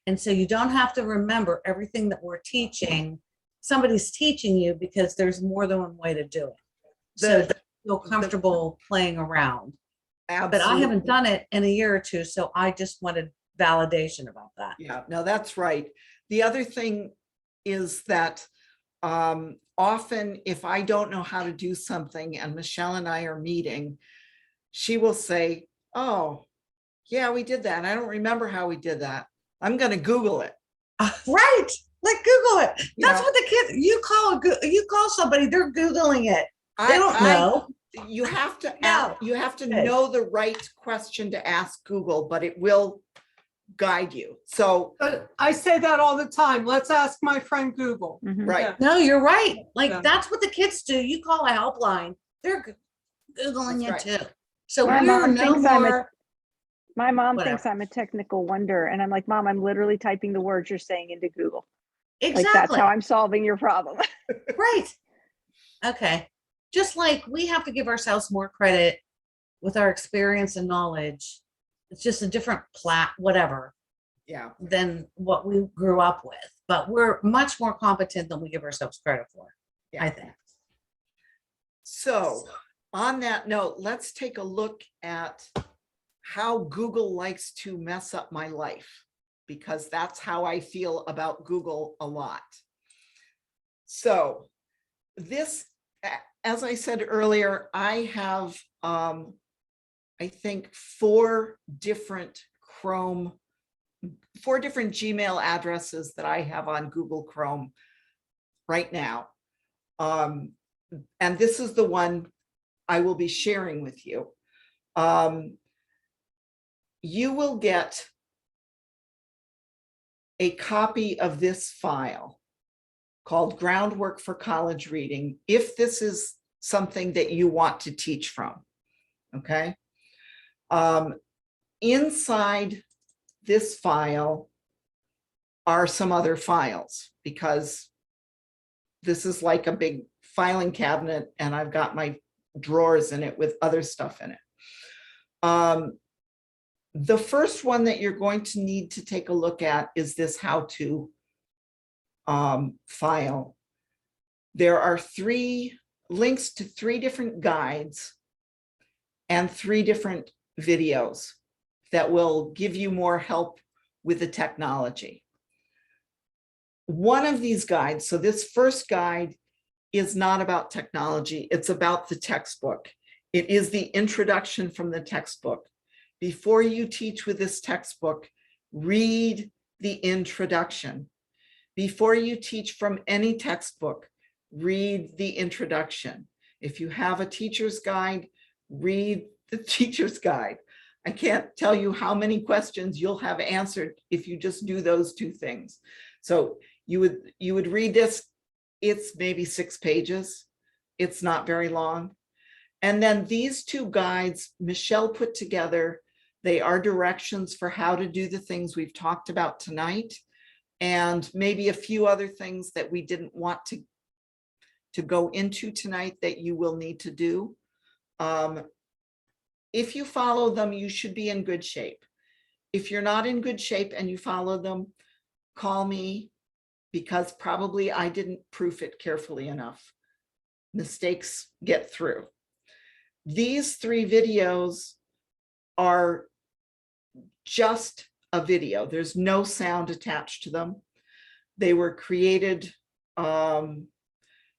And so you don't have to remember everything that we're teaching. Somebody's teaching you because there's more than one way to do it. So feel comfortable playing around. Absolutely. But I haven't done it in a year or two, so I just wanted validation about that. Yeah, no, that's right. The other thing is that often if I don't know how to do something and Michelle and I are meeting, she will say, oh, yeah, we did that. I don't remember how we did that. I'm going to Google it. Right. Like Google it. That's Yeah. what the kids, you call somebody, they're Googling it. They don't know. You have to No. you have to Good. know the right question to ask Google, but it will guide you. So, But I say that all the time. Let's ask my friend Google. Mhm. right. Yeah. No, you're right. Like Yeah. that's what the kids do. You call a helpline, they're Googling That's it too. So My we're mom no thinks I'm a- more. My mom Whatever. thinks I'm a technical wonder, and I'm like, Mom, I'm literally typing the words you're saying into Google. Like that's Exactly. how I'm solving your problem. Right. Okay. Just like we have to give ourselves more credit with our experience and knowledge. It's just a different whatever, Yeah. than what we grew up with. But we're much more competent than we give ourselves credit for, Yeah. I think. So on that note, let's take a look at how Google likes to mess up my life, because that's how I feel about Google a lot. So this, as I said earlier, I have, I think, four different Gmail addresses that I have on Google Chrome right now. And this is the one I will be sharing with you. You will get a copy of this file called Groundwork for College Reading, if this is something that you want to teach from, okay? Inside this file are some other files, because this is like a big filing cabinet and I've got my drawers in it with other stuff in it. The first one that you're going to need to take a look at is this how-to file. There are 3 links to 3 different guides and 3 different videos that will give you more help with the technology. One of these guides, so this first guide is not about technology, it's about the textbook. It is the introduction from the textbook. Before you teach with this textbook, read the introduction. Before you teach from any textbook, read the introduction. If you have a teacher's guide, read the teacher's guide. I can't tell you how many questions you'll have answered if you just do those 2 things. So you would read this, it's maybe 6 pages. It's not very long. And then these 2 guides Michelle put together, they are directions for how to do the things we've talked about tonight, and maybe a few other things that we didn't want to go into tonight that you will need to do. If you follow them, you should be in good shape. If you're not in good shape and you follow them, call me, because probably I didn't proof it carefully enough. Mistakes get through. These 3 videos are just a video. There's no sound attached to them. They were created, they're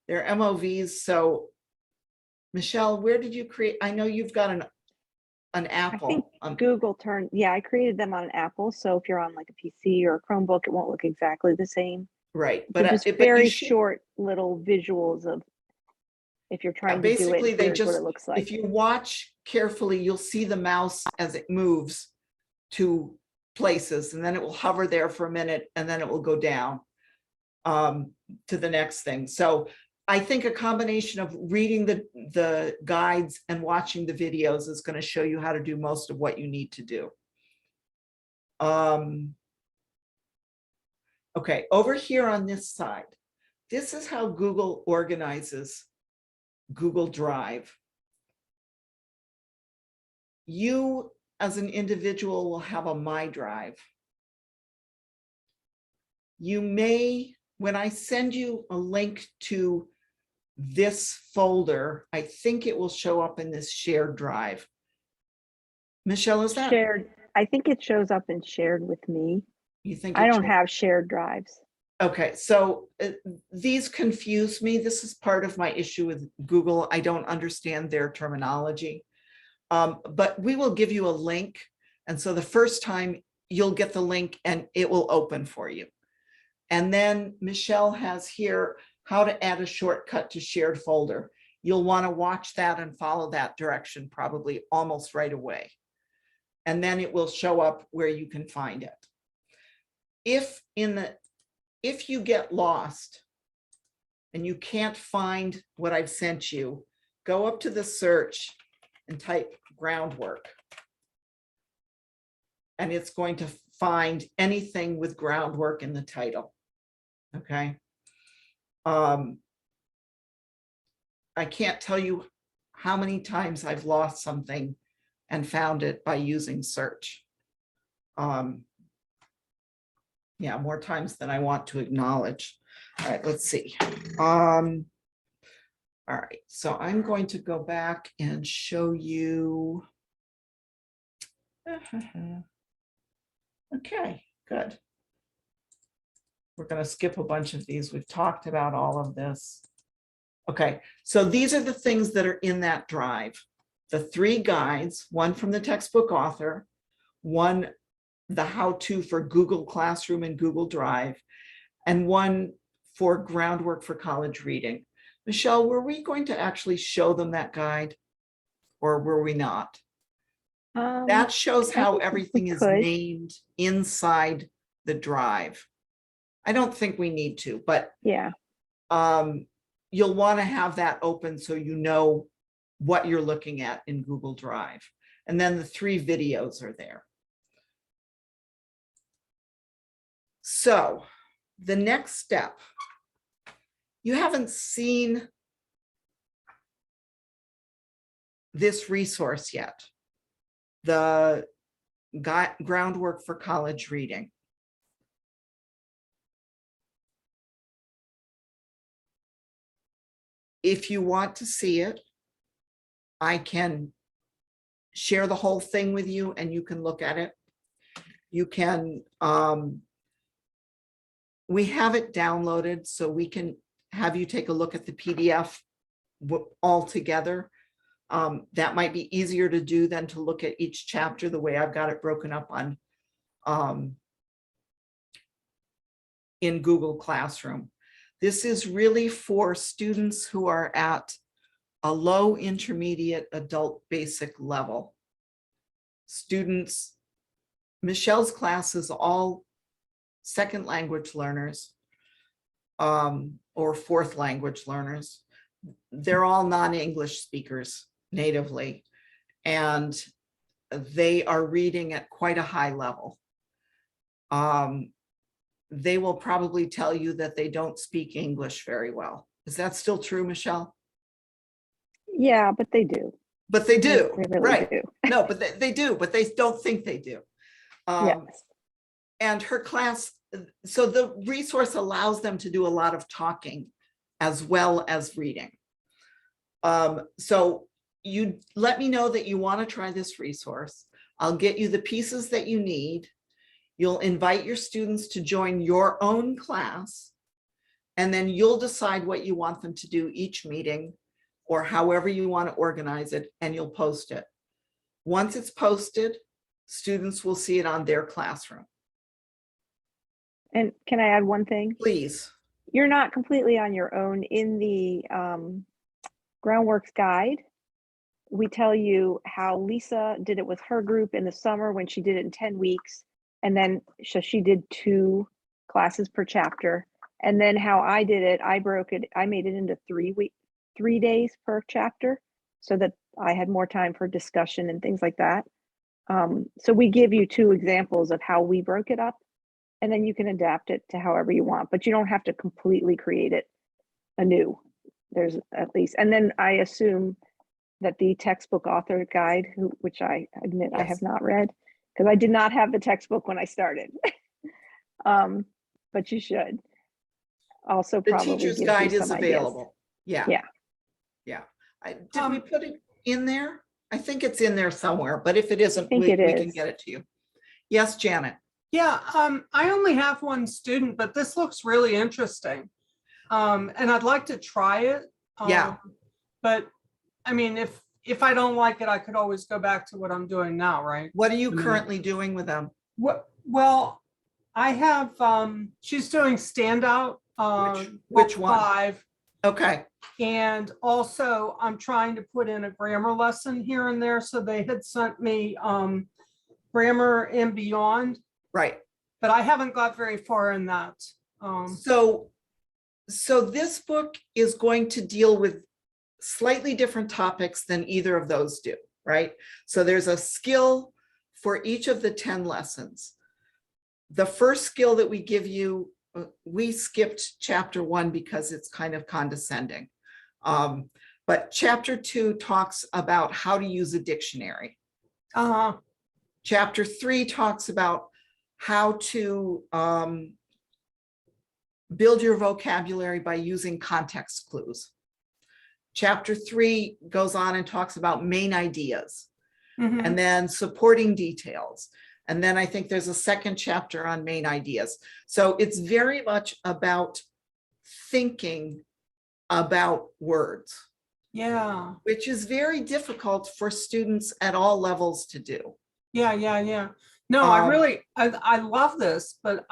MOVs. So Michelle, where did you create? I know you've got an Apple. I think Google I created them on an Apple. So if you're on like a PC or a Chromebook, it won't look exactly the same. Right, They're but just but you very should- short little visuals of, if you're trying to do basically, it, they here's what just, it looks if like. you watch carefully, you'll see the mouse as it moves to places, and then it will hover there for a minute, and then it will go down to the next thing. So I think a combination of reading the guides and watching the videos is going to show you how to do most of what you need to do. Okay, over here on this side, this is how Google organizes Google Drive. You as an individual will have a My Drive. You may, when I send you a link to this folder, I think it will show up in this shared drive. Michelle, is that? Shared, I think it shows up in shared with me. You think? I it don't shows- have shared drives. Okay, so these confuse me. This is part of my issue with Google. I don't understand their terminology. But we will give you a link. And so the first time you'll get the link and it will open for you. And then Michelle has here how to add a shortcut to shared folder. You'll want to watch that and follow that direction probably almost right away. And then it will show up where you can find it. If you get lost and you can't find what I've sent you, go up to the search and type Groundwork. And it's going to find anything with Groundwork in the title. Okay. I can't tell you how many times I've lost something and found it by using search. Yeah, more times than I want to acknowledge. All right, let's see. All right, so I'm going to go back and show you. Okay, good. We're going to skip a bunch of these. We've talked about all of this. Okay, so these are the things that are in that drive. The 3 guides, one from the textbook author, one the how-to for Google Classroom and Google Drive, and one for Groundwork for College Reading. Michelle, were we going to actually show them that guide or were we not? That shows how everything is named inside the drive. I don't think we need to, but Yeah. You'll want to have that open so you know what you're looking at in Google Drive. And then the 3 videos are there. So the next step, you haven't seen this resource yet, the Groundwork for College Reading. If you want to see it, I can share the whole thing with you and you can look at it. You can, we have it downloaded so we can have you take a look at the PDF all together. That might be easier to do than to look at each chapter the way I've got it broken up on in Google Classroom. This is really for students who are at a low intermediate adult basic level. Students, Michelle's class is all 2nd language learners or 4th language learners. They're all non-English speakers natively, and they are reading at quite a high level. They will probably tell you that they don't speak English very well. Is that still true, Michelle? Yeah, but they do. But they do, They really right? do. No, but they do, but they don't think they do. Yes. And her class, so the resource allows them to do a lot of talking as well as reading. So you let me know that you want to try this resource. I'll get you the pieces that you need. You'll invite your students to join your own class, and then you'll decide what you want them to do each meeting or however you want to organize it, and you'll post it. Once it's posted, students will see it on their classroom. And can I add one thing? Please. You're not completely on your own. In the Groundworks guide, we tell you how Lisa did it with her group in the summer when she did it in 10 weeks. And then so she did 2 classes per chapter. And then how I did it, I made it into 3 days per chapter so that I had more time for discussion and things like that. So we give you 2 examples of how we broke it up, and then you can adapt it to however you want, but you don't have to completely create it anew. There's at least, and then I assume that the textbook author guide, which I admit I have not read, because I did not have the textbook when I started. But you should. Also The probably teacher's gives you guide is some ideas. available. Yeah. Yeah. Yeah. Did we put it in there? I think it's in there somewhere, but if it isn't, think we it can is. get it to you. Yes, Janet. Yeah, I only have one student, but this looks really interesting. And I'd like to try it. Yeah. But I mean, if I don't like it, I could always go back to what I'm doing now, right? What are you I mean, currently doing with them? Well, I have, she's doing standout. Which book one? 5. Okay. And also I'm trying to put in a grammar lesson here and there. So they had sent me grammar and beyond, Right. but I haven't got very far in that. So this book is going to deal with slightly different topics than either of those do, right? So there's a skill for each of the 10 lessons. The first skill that we give you, we skipped chapter 1 because it's kind of condescending. But chapter 2 talks about how to use a dictionary. Chapter 3 talks about how to build your vocabulary by using context clues. Chapter 3 goes on and talks about main ideas, and then supporting details. And then I think there's a second chapter on main ideas. So it's very much about thinking about words. Yeah. Which is very difficult for students at all levels to do. Yeah. No, I love this, but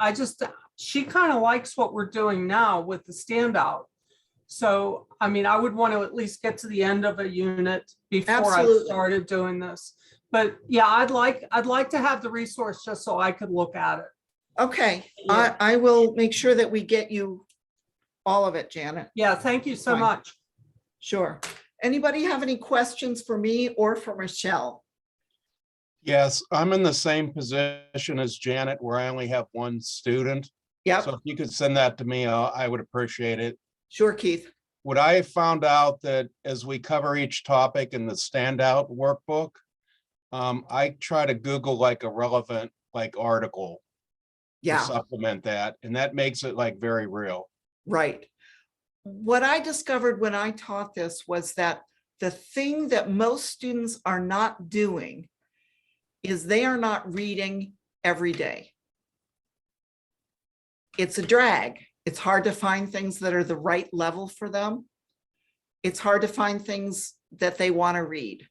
she kind of likes what we're doing now with the standout. So, I mean, I would want to at least get to the end of a unit before I started doing this. But yeah, I'd like to have the resource just so I could look at it. Okay, Yeah. I will make sure that we get you all of it, Janet. Yeah, thank you so Fine. much. Sure. Anybody have any questions for me or for Michelle? Yes, I'm in the same position as Janet, where I only have one student. Yep. So if you could send that to me, I would appreciate it. Sure, Keith. What I found out that as we cover each topic in the standout workbook, I try to Google like a relevant article to supplement that, and that makes it very real. Right. What I discovered when I taught this was that the thing that most students are not doing is they are not reading every day. It's a drag. It's hard to find things that are the right level for them. It's hard to find things that they want to read.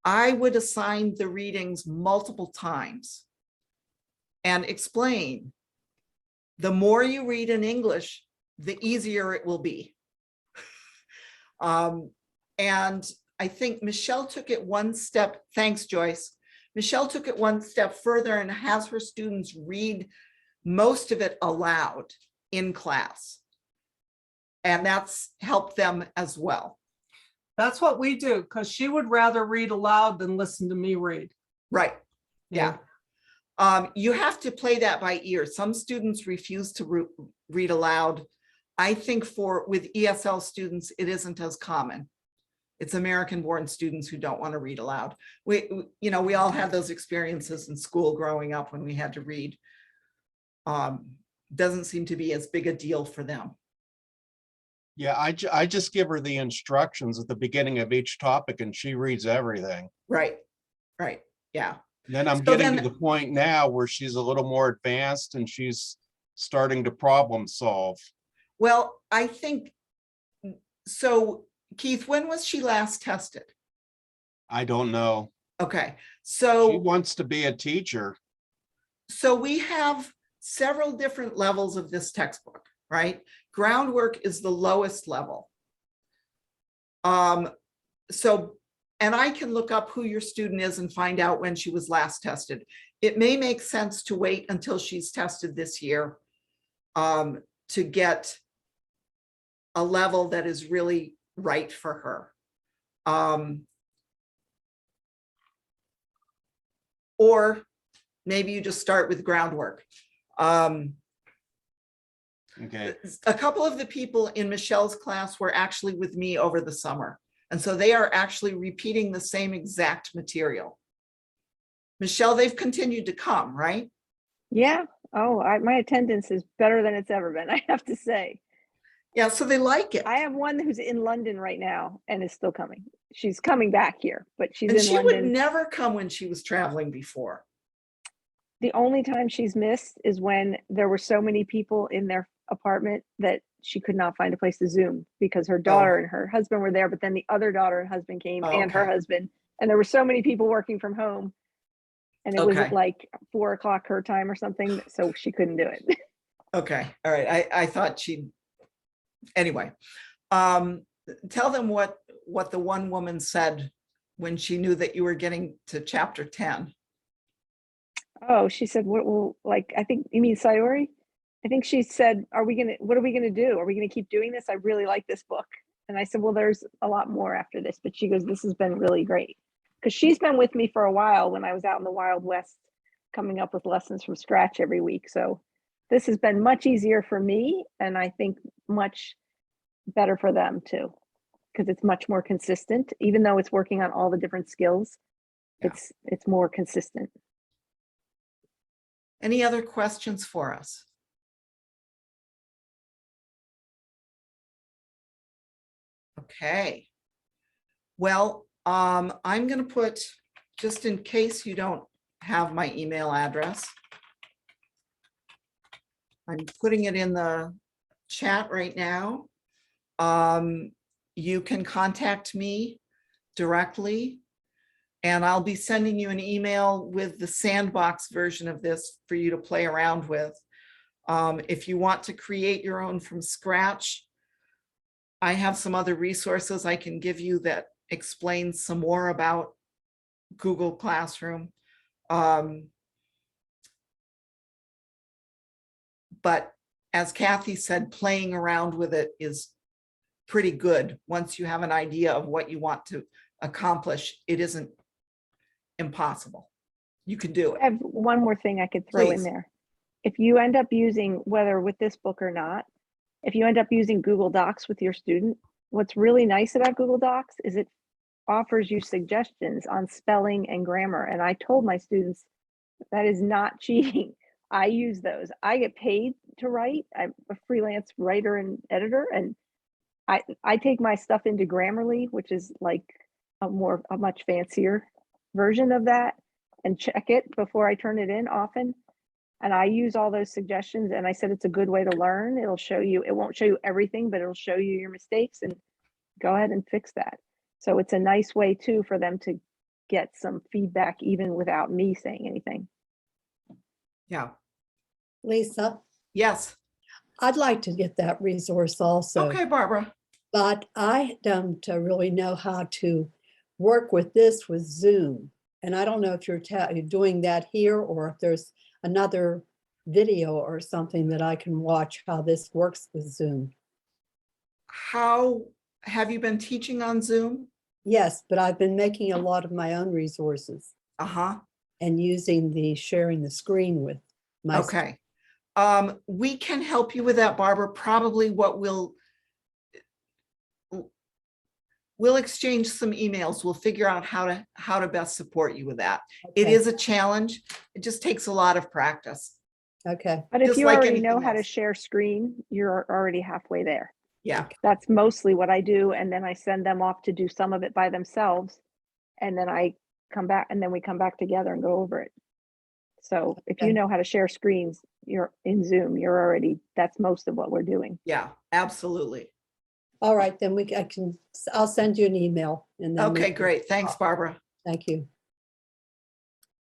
I would assign the readings multiple times and explain, the more you read in English, the easier it will be. And I think Michelle took it one step, thanks Joyce. Michelle took it one step further and has her students read most of it aloud in class. And that's helped them as well. That's what we do, because she would rather read aloud than listen to me read. Right. Yeah. You have to play that by ear. Some students refuse to read aloud. I think with ESL students, it isn't as common. It's American-born students who don't want to read aloud. We all had those experiences in school growing up when we had to read. Doesn't seem to be as big a deal for them. Yeah, I just give her the instructions at the beginning of each topic and she reads everything. Right, yeah. And then I'm getting to the point now where she's a little more advanced and she's starting to problem solve. Well, I think, so Keith, when was she last tested? I don't know. Okay, so. She wants to be a teacher. So we have several different levels of this textbook, right? Groundwork is the lowest level. And I can look up who your student is and find out when she was last tested. It may make sense to wait until she's tested this year to get a level that is really right for her. Or maybe you just start with Groundwork. Okay, A couple of the people in Michelle's class were actually with me over the summer. And so they are actually repeating the same exact material. Michelle, they've continued to come, right? Yeah. Oh, my attendance is better than it's ever been, I have to say. Yeah, so they like it. I have one who's in London right now and is still coming. She's coming back here, but she's And in she would London. never come when she was traveling before. The only time she's missed is when there were so many people in their apartment that she could not find a place to Zoom because her daughter and her husband were there, but then the other daughter and husband came and her husband, and there were so many people working from home. And it was at like 4 o'clock her time or something, so she couldn't do it. Okay, all right. I thought she'd, anyway. Tell them what the one woman said when she knew that you were getting to chapter 10. Oh, she said, what will, like, I think, you mean Sayori? I think she said, what are we gonna do? Are we gonna keep doing this? I really like this book. And I said, well, there's a lot more after this, but she goes, this has been really great. Because she's been with me for a while when I was out in the Wild West, coming up with lessons from scratch every week. So this has been much easier for me, and I think much better for them too, because it's much more consistent. Even though it's working on all the different skills, it's more consistent. Any other questions for us? Okay. Well, I'm going to put, just in case you don't have my email address, I'm putting it in the chat right now. You can contact me directly, and I'll be sending you an email with the sandbox version of this for you to play around with. If you want to create your own from scratch, I have some other resources I can give you that explain some more about Google Classroom. But as Kathy said, playing around with it is pretty good. Once you have an idea of what you want to accomplish, it isn't impossible. You can do it. I have one more thing I could throw in there. If you end up using, whether with this book or not, if you end up using Google Docs with your student, what's really nice about Google Docs is it offers you suggestions on spelling and grammar. And I told my students that is not cheating. I use those. I get paid to write. I'm a freelance writer and editor, and I take my stuff into Grammarly, which is like a much fancier version of that, and check it before I turn it in often. And I use all those suggestions, and I said it's a good way to learn. It'll show you, it won't show you everything, but it'll show you your mistakes, and go ahead and fix that. So it's a nice way too for them to get some feedback even without me saying anything. Yeah. Lisa, Yes. I'd like to get that resource also. Okay, Barbara. But I don't really know how to work with this with Zoom. And I don't know if you're doing that here or if there's another video or something that I can watch how this works with Zoom. How have you been teaching on Zoom? Yes, but I've been making a lot of my own resources. And using the sharing the screen with my. Okay. We can help you with that, Barbara. Probably what we'll exchange some emails. We'll figure out how to best support you with that. Okay. It is a challenge. It just takes a lot of practice. Okay. But if you already know how to share screen, you're already halfway there. Yeah. That's mostly what I do. And then I send them off to do some of it by themselves. And then I come back, and then we come back together and go over it. So if you know how to share screens, you're in Zoom, you're already, that's most of what we're doing. Yeah, absolutely. All right, then I'll send you an email. And then okay, great. Thanks, Barbara. Thank you.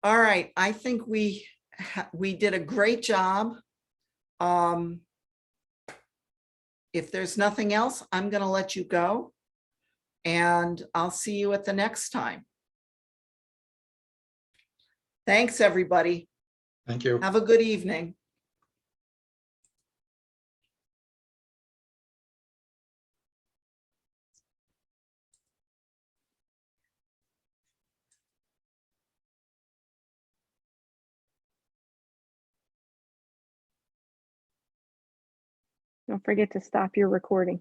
All right, I think we did a great job. If there's nothing else, I'm going to let you go, and I'll see you at the next time. Thanks, everybody. Thank you. Have a good evening. Don't forget to stop your recording.